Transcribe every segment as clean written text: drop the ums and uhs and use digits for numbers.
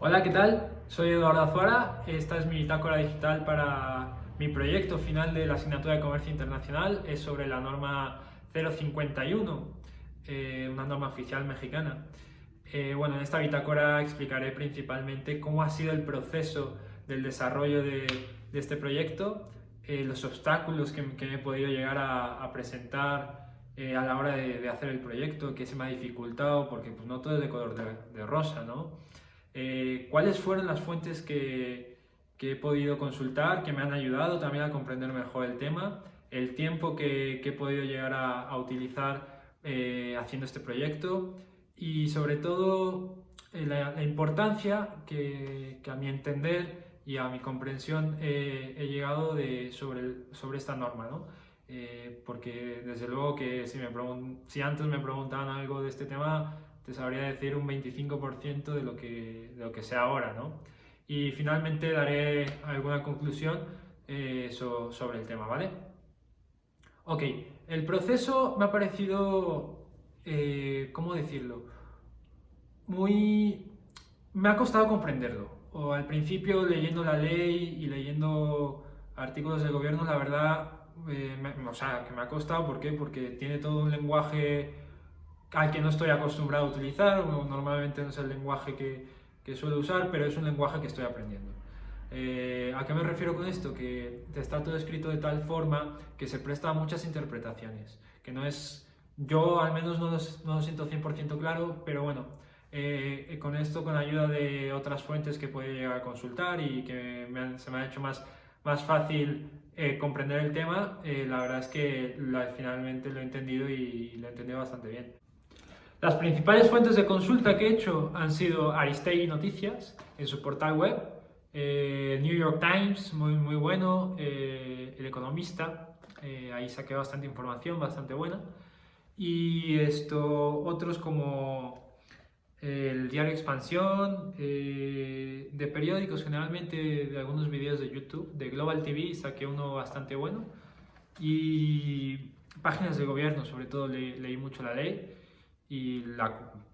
Hola, ¿qué tal? Soy Eduardo Azuara. Esta es mi bitácora digital para mi proyecto final de la asignatura de Comercio Internacional. Es sobre la norma 051, una norma oficial mexicana. En esta bitácora explicaré principalmente cómo ha sido el proceso del desarrollo de este proyecto, los obstáculos que me he podido llegar a presentar a la hora de hacer el proyecto, que se me ha dificultado, porque pues, no todo es de color de rosa, ¿no? ¿Cuáles fueron las fuentes que he podido consultar, que me han ayudado también a comprender mejor el tema, el tiempo que he podido llegar a utilizar haciendo este proyecto y sobre todo la importancia que a mi entender y a mi comprensión he llegado sobre esta norma, ¿no? Porque desde luego que si antes me preguntaban algo de este tema, te sabría decir un 25% de lo que sé ahora, ¿no? Y finalmente daré alguna conclusión sobre el tema, ¿vale? Ok, el proceso me ha parecido, ¿cómo decirlo? Muy... Me ha costado comprenderlo. O al principio leyendo la ley y leyendo artículos del gobierno, la verdad, o sea, que me ha costado, ¿por qué? Porque tiene todo un lenguaje al que no estoy acostumbrado a utilizar, o normalmente no es el lenguaje que suelo usar, pero es un lenguaje que estoy aprendiendo. ¿A qué me refiero con esto? Que está todo escrito de tal forma que se presta a muchas interpretaciones, que no es, yo al menos no lo siento 100% claro, pero bueno, con esto, con ayuda de otras fuentes que puedo llegar a consultar y que se me ha hecho más fácil comprender el tema, la verdad es que finalmente lo he entendido y lo he entendido bastante bien. Las principales fuentes de consulta que he hecho han sido Aristegui Noticias en su portal web, New York Times, muy bueno, El Economista, ahí saqué bastante información, bastante buena, y otros como el Diario Expansión, de periódicos generalmente, de algunos vídeos de YouTube, de Global TV saqué uno bastante bueno, y páginas de gobierno, sobre todo leí mucho la ley y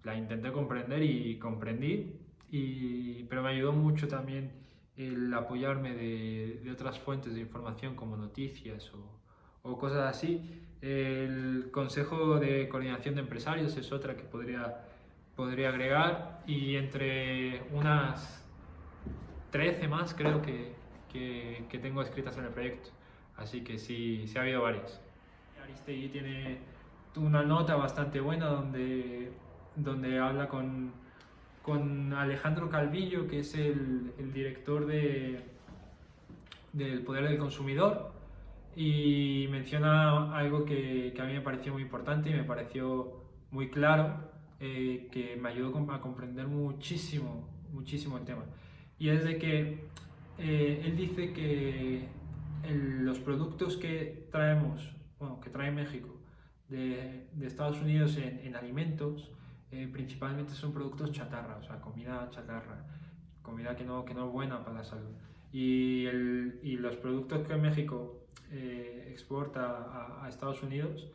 la intenté comprender y comprendí, pero me ayudó mucho también el apoyarme de otras fuentes de información como noticias o cosas así. El Consejo de Coordinación de Empresarios es otra que podría agregar y entre unas 13 más creo que tengo escritas en el proyecto. Así que sí ha habido varias. Aristegui tiene una nota bastante buena donde habla con Alejandro Calvillo, que es el director del Poder del Consumidor, y menciona algo que a mí me pareció muy importante y me pareció muy claro, que me ayudó a comprender muchísimo el tema. Y es de que él dice que los productos que traemos, bueno, que trae México de Estados Unidos en alimentos, principalmente son productos chatarra, o sea, comida chatarra, comida que no es buena para la salud. Y los productos que México exporta a Estados Unidos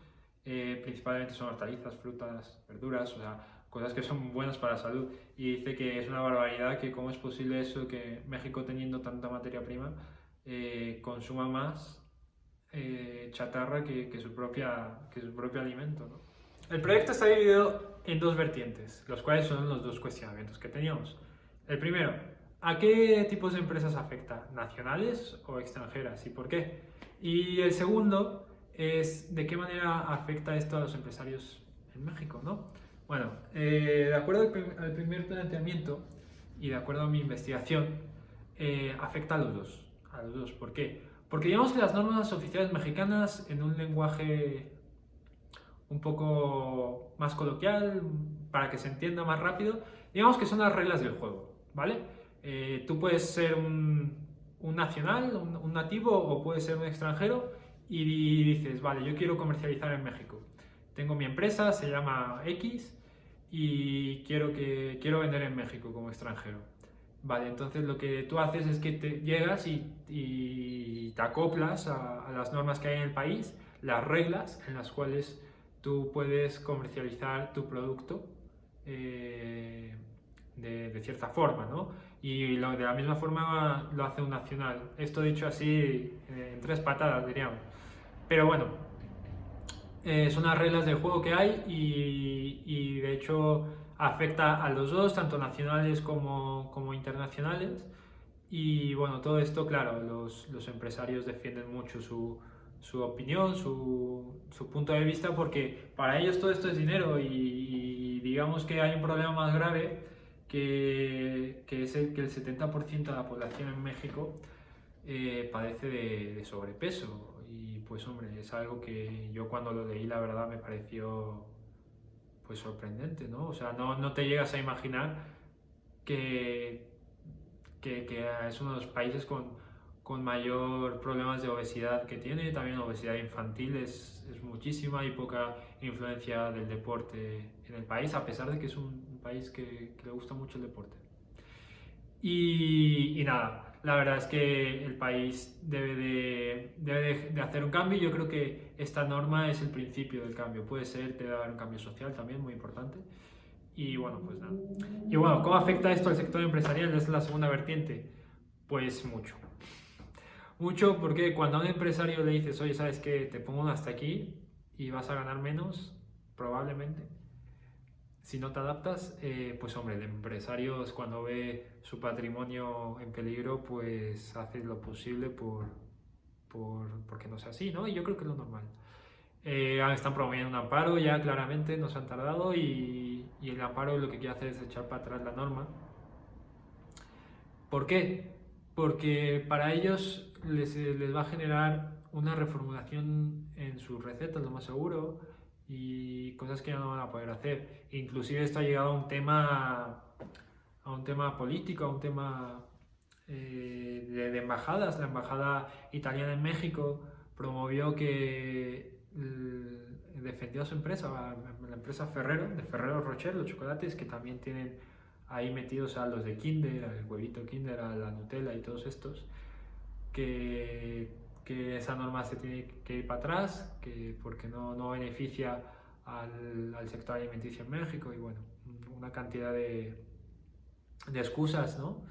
principalmente son hortalizas, frutas, verduras, o sea, cosas que son buenas para la salud. Y dice que es una barbaridad que cómo es posible eso, que México teniendo tanta materia prima consuma más chatarra que su propio alimento, ¿no? El proyecto está dividido en dos vertientes, los cuales son los dos cuestionamientos que teníamos. El primero, ¿a qué tipos de empresas afecta? ¿Nacionales o extranjeras? ¿Y por qué? Y el segundo es ¿de qué manera afecta esto a los empresarios en México, ¿no? Bueno, de acuerdo al primer planteamiento y de acuerdo a mi investigación, afecta a los dos. A los dos. ¿Por qué? Porque digamos que las normas oficiales mexicanas, en un lenguaje un poco más coloquial, para que se entienda más rápido, digamos que son las reglas del juego, ¿vale? Tú puedes ser un nacional, un nativo, o puedes ser un extranjero y dices, vale, yo quiero comercializar en México. Tengo mi empresa, se llama X, y quiero vender en México como extranjero. Vale, entonces lo que tú haces es que llegas y te acoplas a las normas que hay en el país, las reglas en las cuales tú puedes comercializar tu producto de cierta forma, ¿no? Y de la misma forma lo hace un nacional. Esto dicho así, en 3 patadas, diríamos. Pero bueno, son las reglas del juego que hay y de hecho afecta a los dos, tanto nacionales como internacionales. Y bueno, todo esto, claro, los empresarios defienden mucho su opinión, su punto de vista, porque para ellos todo esto es dinero y digamos que hay un problema más grave que es que el 70% de la población en México padece de sobrepeso. Y pues hombre, es algo que yo cuando lo leí la verdad me pareció pues sorprendente, ¿no? O sea, no te llegas a imaginar que, que es uno de los países con mayor problemas de obesidad que tiene. También obesidad infantil es muchísima y poca influencia del deporte en el país, a pesar de que es un país que le gusta mucho el deporte. Y nada, la verdad es que el país debe de hacer un cambio y yo creo que esta norma es el principio del cambio. Puede ser, debe haber un cambio social también muy importante. Y bueno, pues nada. Y bueno, ¿cómo afecta esto al sector empresarial? Es la segunda vertiente. Pues mucho. Mucho porque cuando a un empresario le dices, oye, ¿sabes qué? Te pongo hasta aquí y vas a ganar menos, probablemente. Si no te adaptas, pues hombre, el empresario cuando ve su patrimonio en peligro, pues hace lo posible porque no sea así, ¿no? Y yo creo que es lo normal. Están promoviendo un amparo ya claramente, nos han tardado y el amparo lo que quiere hacer es echar para atrás la norma. ¿Por qué? Porque para ellos les va a generar una reformulación en sus recetas, lo más seguro, y cosas que ya no van a poder hacer. Inclusive esto ha llegado a un tema político, a un tema de embajadas. La embajada italiana en México promovió que defendió a su empresa, la empresa Ferrero, de Ferrero Rocher, los chocolates que también tienen ahí metidos a los de Kinder, al huevito Kinder, a la Nutella y todos estos, que esa norma se tiene que ir para atrás, porque no beneficia al sector alimenticio en México y bueno, una cantidad de excusas, ¿no?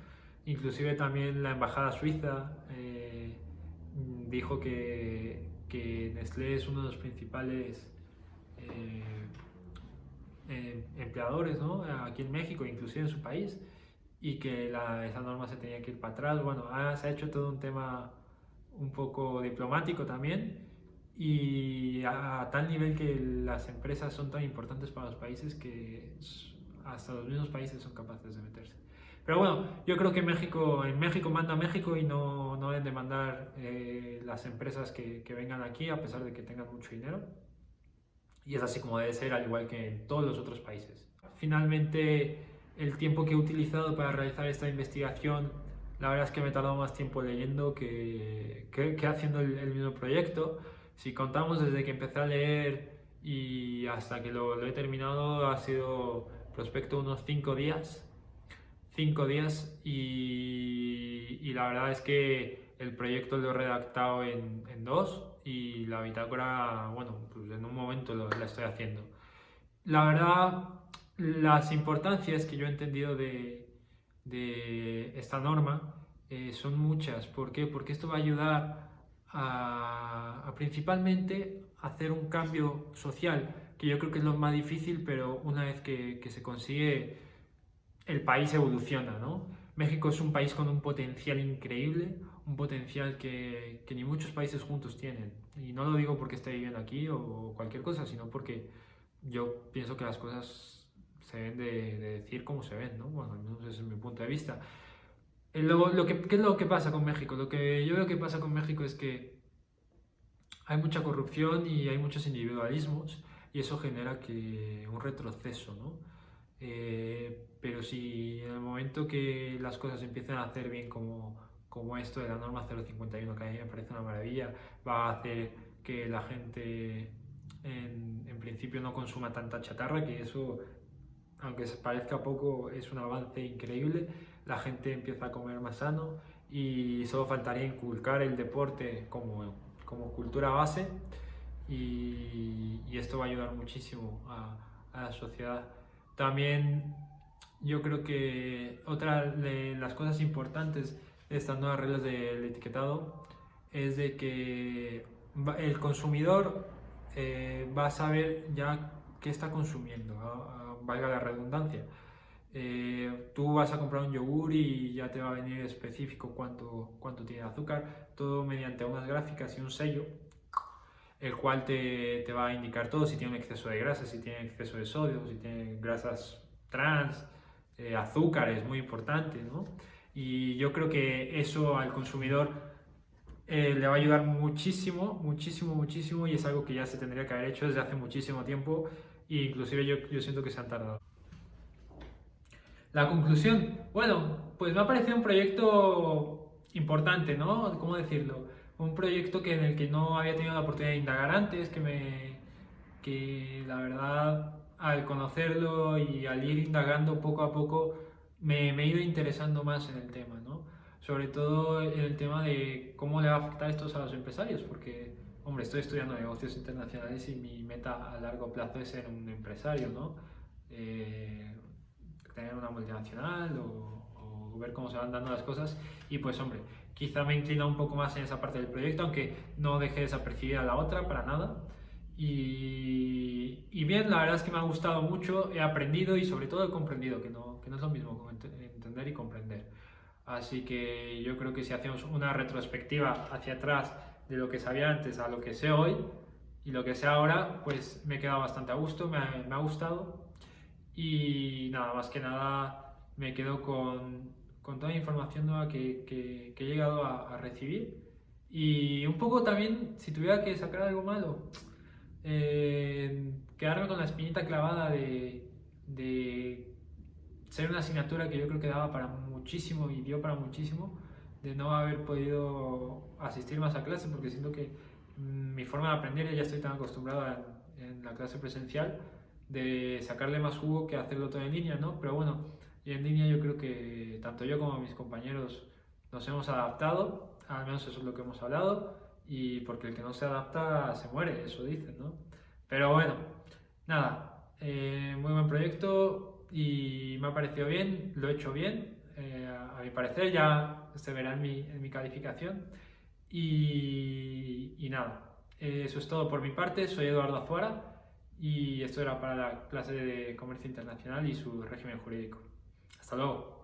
Inclusive también la embajada suiza dijo que Nestlé es uno de los principales empleadores, ¿no? Aquí en México, inclusive en su país, y que esa norma se tenía que ir para atrás. Bueno, se ha hecho todo un tema un poco diplomático también y a tal nivel que las empresas son tan importantes para los países que hasta los mismos países son capaces de meterse. Pero bueno, yo creo que en México manda México y no deben de mandar las empresas que vengan aquí a pesar de que tengan mucho dinero. Y es así como debe ser, al igual que en todos los otros países. Finalmente, el tiempo que he utilizado para realizar esta investigación, la verdad es que me he tardado más tiempo leyendo que haciendo el mismo proyecto. Si contamos desde que empecé a leer y hasta que lo he terminado, ha sido prospecto unos 5 días. 5 días y la verdad es que el proyecto lo he redactado en 2 y la bitácora, bueno, pues en un momento la estoy haciendo. La verdad, las importancias que yo he entendido de esta norma son muchas. ¿Por qué? Porque esto va a ayudar a principalmente hacer un cambio social, que yo creo que es lo más difícil, pero una vez que se consigue, el país evoluciona, ¿no? México es un país con un potencial increíble, un potencial que ni muchos países juntos tienen. Y no lo digo porque esté viviendo aquí o cualquier cosa, sino porque yo pienso que las cosas se deben de decir como se ven, ¿no? Bueno, al menos ese es mi punto de vista. ¿Qué es lo que pasa con México? Lo que yo veo que pasa con México es que hay mucha corrupción y hay muchos individualismos y eso genera un retroceso, ¿no? Pero si en el momento que las cosas empiezan a hacer bien como esto de la norma 051, que a mí me parece una maravilla, va a hacer que la gente en principio no consuma tanta chatarra, que eso, aunque parezca poco, es un avance increíble. La gente empieza a comer más sano y solo faltaría inculcar el deporte como cultura base y esto va a ayudar muchísimo a la sociedad. También yo creo que otra de las cosas importantes de estas nuevas reglas del etiquetado es de que el consumidor va a saber ya qué está consumiendo, valga la redundancia. Tú vas a comprar un yogur y ya te va a venir específico cuánto tiene azúcar, todo mediante unas gráficas y un sello, el cual te va a indicar todo, si tiene un exceso de grasa, si tiene exceso de sodio, si tiene grasas trans, azúcar es muy importante, ¿no? Y yo creo que eso al consumidor le va a ayudar muchísimo, muchísimo, muchísimo, y es algo que ya se tendría que haber hecho desde hace muchísimo tiempo, e inclusive yo siento que se han tardado. La conclusión, bueno, pues me ha parecido un proyecto importante, ¿no? ¿Cómo decirlo? Un proyecto en el que no había tenido la oportunidad de indagar antes, que la verdad al conocerlo y al ir indagando poco a poco me he ido interesando más en el tema, ¿no? Sobre todo en el tema de cómo le va a afectar esto a los empresarios, porque, hombre, estoy estudiando negocios internacionales y mi meta a largo plazo es ser un empresario, ¿no? Tener una multinacional o ver cómo se van dando las cosas y pues hombre, quizá me inclina un poco más en esa parte del proyecto, aunque no deje desapercibida la otra para nada. Y bien, la verdad es que me ha gustado mucho, he aprendido y sobre todo he comprendido, que no es lo mismo como entender y comprender. Así que yo creo que si hacemos una retrospectiva hacia atrás de lo que sabía antes a lo que sé hoy y lo que sé ahora, pues me he quedado bastante a gusto, me ha gustado. Y nada, más que nada me quedo con toda la información nueva que he llegado a recibir. Y un poco también, si tuviera que sacar algo malo, quedarme con la espinita clavada de ser una asignatura que yo creo que daba para muchísimo y dio para muchísimo, de no haber podido asistir más a clase, porque siento que mi forma de aprender ya estoy tan acostumbrado en la clase presencial de sacarle más jugo que hacerlo todo en línea, ¿no? Pero bueno, y en línea yo creo que tanto yo como mis compañeros nos hemos adaptado, al menos eso es lo que hemos hablado, y porque el que no se adapta se muere, eso dicen, ¿no? Pero bueno, nada, muy buen proyecto y me ha parecido bien, lo he hecho bien, a mi parecer ya se verá en mi calificación y nada, eso es todo por mi parte, soy Eduardo Azuara y esto era para la clase de Comercio Internacional y su régimen jurídico. Hasta luego.